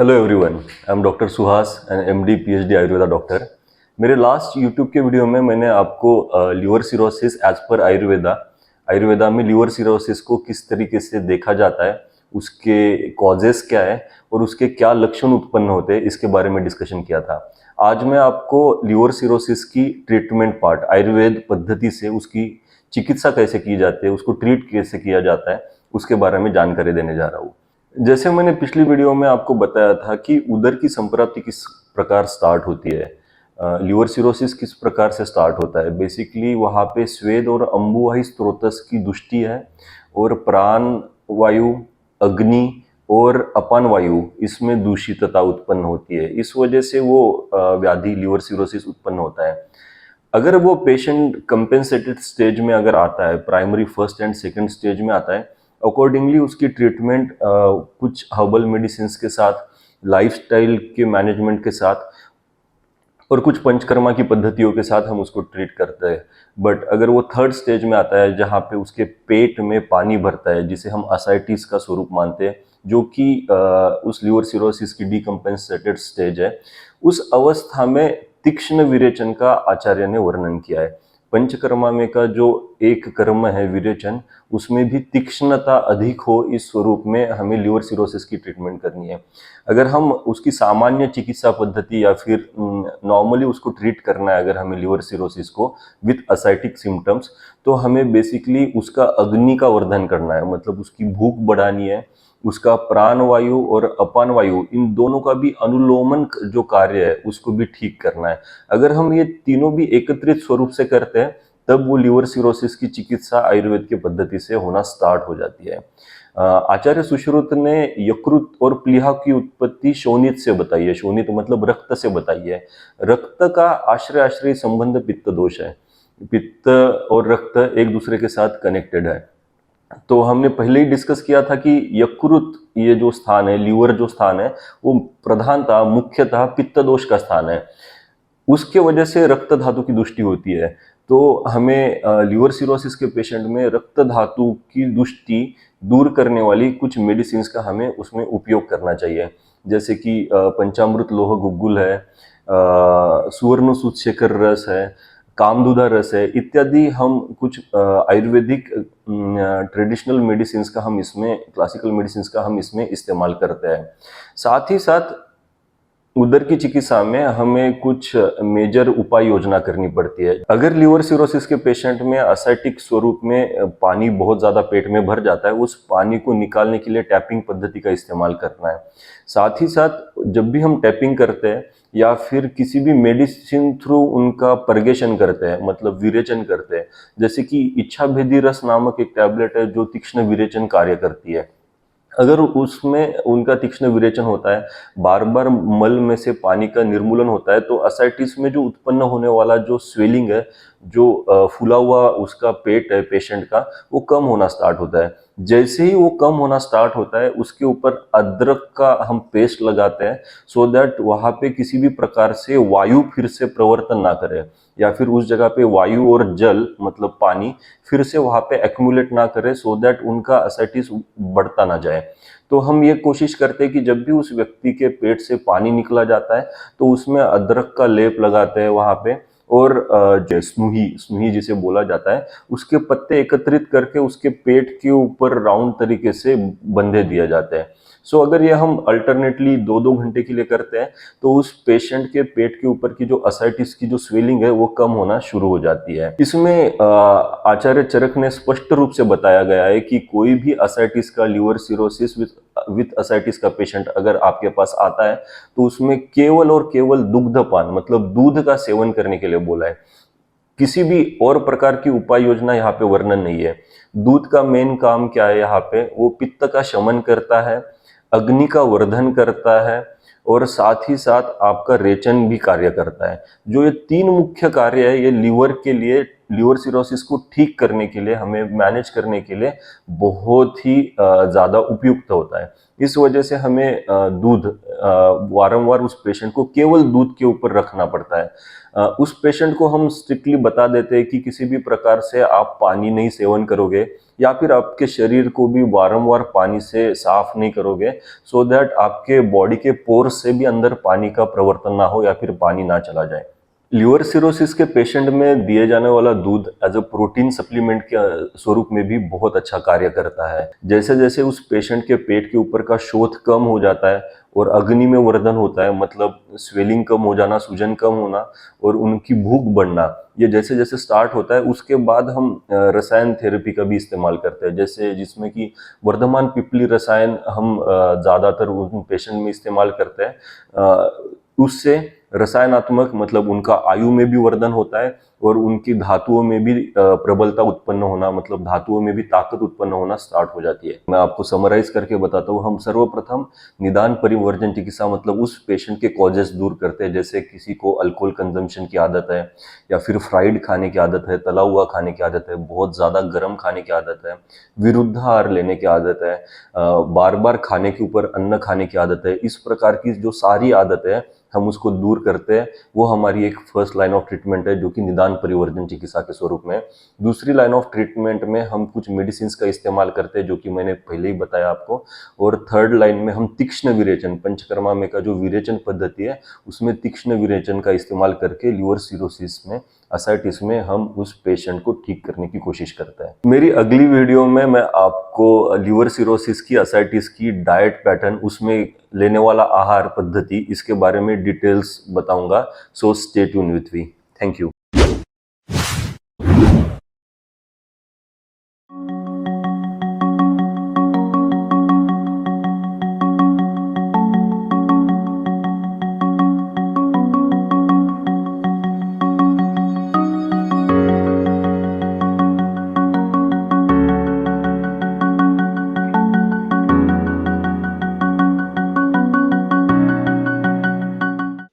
Hello everyone, I am doctor Suhas and MD PhD Ayurveda doctor. मेरे last YouTube के video में मैंने आपको liver cirrhosis as per Ayurveda में लिवर सिरोसिस को किस तरीके से देखा जाता है, उसके कॉजेस क्या है और उसके क्या लक्षण उत्पन्न होते हैं, इसके बारे में डिस्कशन किया था। आज मैं आपको लिवर सिरोसिस की ट्रीटमेंट पार्ट आयुर्वेद पद्धति से उसकी चिकित्सा कैसे की जाती है, उसको ट्रीट कैसे किया जाता है, उसके बारे में जानकारी देने जा रहा हूँ। जैसे मैंने पिछली वीडियो में आपको बताया था कि उदर की संप्राप्ति किस प्रकार स्टार्ट होती है, लिवर सिरोसिस किस प्रकार से स्टार्ट होता है। बेसिकली वहाँ पे स्वेद और अम्बुवाही स्रोतस की दुष्टि है और प्राण वायु, अग्नि और अपान वायु इसमें दूषितता उत्पन्न होती है। इस वजह से वो व्याधि लिवर सिरोसिस उत्पन्न होता है। अगर वो पेशेंट कंपेंसेटेड स्टेज में अगर आता है, primary first and second stage में आता है, अकॉर्डिंगली उसकी ट्रीटमेंट कुछ हर्बल मेडिसिन के साथ, लाइफस्टाइल के मैनेजमेंट के साथ और कुछ पंचकर्मा की पद्धतियों के साथ हम उसको ट्रीट करते हैं। बट अगर वो थर्ड स्टेज में आता है जहाँ पे उसके पेट में पानी भरता है, जिसे हम असाइटिस का स्वरूप मानते हैं, जो कि उस लिवर सिरोसिस की डिकम्पेंसेटेड स्टेज है, उस अवस्था में तीक्ष्ण विरेचन का आचार्य ने वर्णन किया है। पंचकर्मा में का जो एक कर्म है विरेचन, उसमें भी तीक्ष्णता अधिक हो, इस स्वरूप में हमें लिवर सिरोसिस की ट्रीटमेंट करनी है। अगर हम उसकी सामान्य चिकित्सा पद्धति या फिर नॉर्मली उसको ट्रीट करना है, अगर हमें लिवर सिरोसिस को विथ असाइटिक सिम्टम्स, तो हमें बेसिकली उसका अग्नि का वर्धन करना है, मतलब उसकी भूख बढ़ानी है, उसका प्राण वायु और अपान वायु इन दोनों का भी अनुलोमन जो कार्य है उसको भी ठीक करना है। अगर हम ये तीनों भी एकत्रित स्वरूप से करते हैं, तब वो लिवर सिरोसिस की चिकित्सा आयुर्वेद की पद्धति से होना स्टार्ट हो जाती है। आचार्य सुश्रुत ने यकृत और प्लीहा की उत्पत्ति शोणित से बताई है। शोणित मतलब रक्त से बताई है। रक्त का आश्रय आश्रय संबंध पित्त दोष है। पित्त और रक्त एक दूसरे के साथ कनेक्टेड है। तो हमने पहले ही डिस्कस किया था कि यकृत, ये जो स्थान है, लीवर जो स्थान है, वो प्रधानतः मुख्यतः पित्त दोष का स्थान है। उसके वजह से रक्त धातु की दुष्टि होती है। तो हमें लिवर सिरोसिस के पेशेंट में रक्त धातु की दुष्टि दूर करने वाली कुछ मेडिसिन का हमें उसमें उपयोग करना चाहिए। जैसे कि पंचामृत लोह गुग्गुल है, सुवर्ण सूतशेखर रस है, कामदूधा रस है, इत्यादि हम कुछ आयुर्वेदिक ट्रेडिशनल मेडिसिन का हम इसमें, क्लासिकल मेडिसिन का हम इसमें इस्तेमाल करते हैं। साथ ही साथ उदर की चिकित्सा में हमें कुछ मेजर उपाय योजना करनी पड़ती है। अगर लिवर सिरोसिस के पेशेंट में असाइटिक स्वरूप में पानी बहुत ज़्यादा पेट में भर जाता है, उस पानी को निकालने के लिए टैपिंग पद्धति का इस्तेमाल करना है। साथ ही साथ जब भी हम टैपिंग करते हैं या फिर किसी भी मेडिसिन थ्रू उनका पर्गेशन करते हैं, मतलब विरेचन करते हैं, जैसे कि इच्छाभेदी रस नामक एक टैबलेट है जो तीक्ष्ण विरेचन कार्य करती है। अगर उसमें उनका तीक्ष्ण विरेचन होता है, बार बार मल में से पानी का निर्मूलन होता है, तो असाइटिस में जो उत्पन्न होने वाला जो स्वेलिंग है, जो फूला हुआ उसका पेट है पेशेंट का, वो कम होना स्टार्ट होता है। जैसे ही वो कम होना स्टार्ट होता है, उसके ऊपर अदरक का हम पेस्ट लगाते हैं, सो दैट वहाँ पे किसी भी प्रकार से वायु फिर से प्रवर्तन ना करे, या फिर उस जगह पे वायु और जल मतलब पानी फिर से वहाँ पे एक्यूमुलेट ना करे, सो दैट उनका असाइटिस बढ़ता ना जाए। तो हम ये कोशिश करते हैं कि जब भी उस व्यक्ति के पेट से पानी निकला जाता है, तो उसमें अदरक का लेप लगाते हैं वहाँ पे, और जो स्नूही जिसे बोला जाता है, उसके पत्ते एकत्रित करके उसके पेट के ऊपर राउंड तरीके से बंधे दिया जाता है। सो अगर ये हम अल्टरनेटली 2-2 घंटे के लिए करते हैं, तो उस पेशेंट के पेट के ऊपर की जो असाइटिस की जो स्वेलिंग है वो कम होना शुरू हो जाती है। इसमें आचार्य चरक ने स्पष्ट रूप से बताया गया है कि कोई भी असाइटिस का, लिवर सिरोसिस विथ असाइटिस का पेशेंट अगर आपके पास आता है, तो उसमें केवल और केवल दुग्धपान मतलब दूध का सेवन करने के लिए बोला है। किसी भी और प्रकार की उपाय योजना यहाँ पे वर्णन नहीं है। दूध का मेन काम क्या है यहाँ पे, वो पित्त का शमन करता है, अग्नि का वर्धन करता है, और साथ ही साथ आपका रेचन भी कार्य करता है। जो ये तीन मुख्य कार्य है, ये लीवर के लिए लीवर सिरोसिस को ठीक करने के लिए, हमें मैनेज करने के लिए बहुत ही ज़्यादा उपयुक्त होता है। इस वजह से हमें दूध वारंवार उस पेशेंट को केवल दूध के ऊपर रखना पड़ता है। उस पेशेंट को हम स्ट्रिक्टली बता देते हैं कि किसी भी प्रकार से आप पानी नहीं सेवन करोगे या फिर आपके शरीर को भी वारंवार पानी से साफ नहीं करोगे, सो दैट आपके बॉडी के पोर्स से भी अंदर पानी का प्रवर्तन ना हो या फिर पानी ना चला जाए। लीवर सिरोसिस के पेशेंट में दिए जाने वाला दूध एज अ प्रोटीन सप्लीमेंट के स्वरूप में भी बहुत अच्छा कार्य करता है। जैसे जैसे उस पेशेंट के पेट के ऊपर का शोथ कम हो जाता है और अग्नि में वर्धन होता है, मतलब स्वेलिंग कम हो जाना, सूजन कम होना और उनकी भूख बढ़ना, ये जैसे जैसे स्टार्ट होता है, उसके बाद हम रसायन थेरेपी का भी इस्तेमाल करते हैं, जैसे जिसमें कि वर्धमान पिप्पली रसायन हम ज़्यादातर उन पेशेंट में इस्तेमाल करते हैं। उससे रसायनात्मक मतलब उनका आयु में भी वर्धन होता है और उनकी धातुओं में भी प्रबलता उत्पन्न होना, मतलब धातुओं में भी ताकत उत्पन्न होना स्टार्ट हो जाती है। मैं आपको समराइज करके बताता हूँ। हम सर्वप्रथम निदान परिवर्जन चिकित्सा मतलब उस पेशेंट के कॉजेस दूर करते हैं, जैसे किसी को अल्कोहल कंजम्पशन की आदत है या फिर फ्राइड खाने की आदत है, तला हुआ खाने की आदत है, बहुत ज़्यादा गर्म खाने की आदत है, विरुद्ध आहार लेने की आदत है, बार बार खाने के ऊपर अन्न खाने की आदत है। इस प्रकार की जो सारी आदत है हम उसको दूर करते हैं। वो हमारी एक फर्स्ट लाइन ऑफ ट्रीटमेंट है, जो कि निदान परिवर्जन चिकित्सा के स्वरूप में। दूसरी लाइन ऑफ ट्रीटमेंट में हम कुछ मेडिसिन का इस्तेमाल करते हैं, जो कि मैंने पहले ही बताया आपको। और थर्ड लाइन में हम तीक्ष्ण विरेचन, पंचकर्मा में का जो विरेचन पद्धति है, उसमें तीक्ष्ण विरेचन का इस्तेमाल करके लीवर सिरोसिस में, असाइटिस में हम उस पेशेंट को ठीक करने की कोशिश करते हैं। मेरी अगली वीडियो में मैं आपको लीवर सिरोसिस की, असाइटिस की डाइट पैटर्न, उसमें लेने वाला आहार पद्धति, इसके बारे में डिटेल्स बताऊंगा। So stay tune with me. Thank you.